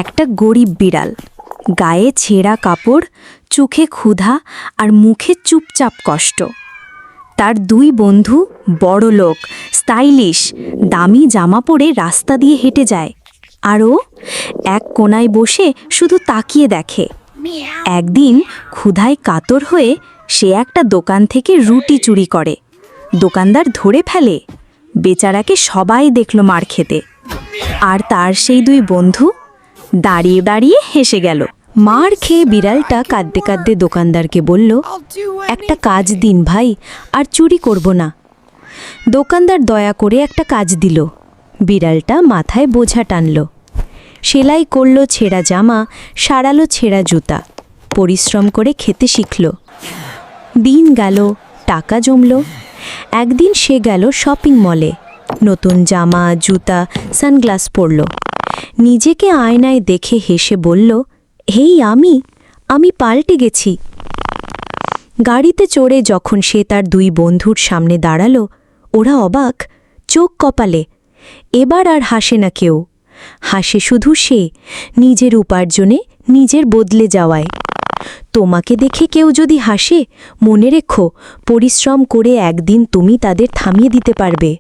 একটা গরিব বিড়াল, গায়ে ছেঁড়া কাপড়, চোখে ক্ষুধা আর মুখে চুপচাপ কষ্ট। তার দুই বন্ধু বড়লোক, স্টাইলিশ, দামি জামা পরে রাস্তা দিয়ে হেঁটে যায়, আর ও এক কোণায় বসে শুধু তাকিয়ে দেখে। একদিন ক্ষুধায় কাতর হয়ে সে একটা দোকান থেকে রুটি চুরি করে। দোকানদার ধরে ফেলে। বেচারাকে সবাই দেখল মার খেতে, আর তার সেই দুই বন্ধু দাঁড়িয়ে দাঁড়িয়ে হেসে গেল। মার খেয়ে বিড়ালটা কাঁদতে কাঁদতে দোকানদারকে বলল, একটা কাজ দিন ভাই, আর চুরি করব না। দোকানদার দয়া করে একটা কাজ দিল। বিড়ালটা মাথায় বোঝা টানল, সেলাই করল ছেঁড়া জামা, সারালো ছেঁড়া জুতা, পরিশ্রম করে খেতে শিখল। দিন গেল, টাকা জমল। একদিন সে গেল শপিং মলে, নতুন জামা, জুতা, সানগ্লাস পরল। নিজেকে আয়নায় দেখে হেসে বলল, হেই আমি পাল্টে গেছি। গাড়িতে চড়ে যখন সে তার দুই বন্ধুর সামনে দাঁড়ালো, ওরা অবাক, চোখ কপালে। এবার আর হাসে না কেউ, হাসে শুধু সে, নিজের উপার্জনে, নিজের বদলে যাওয়ায়। তোমাকে দেখে কেউ যদি হাসে, মনে রেখো, পরিশ্রম করে একদিন তুমি তাদের থামিয়ে দিতে পারবে।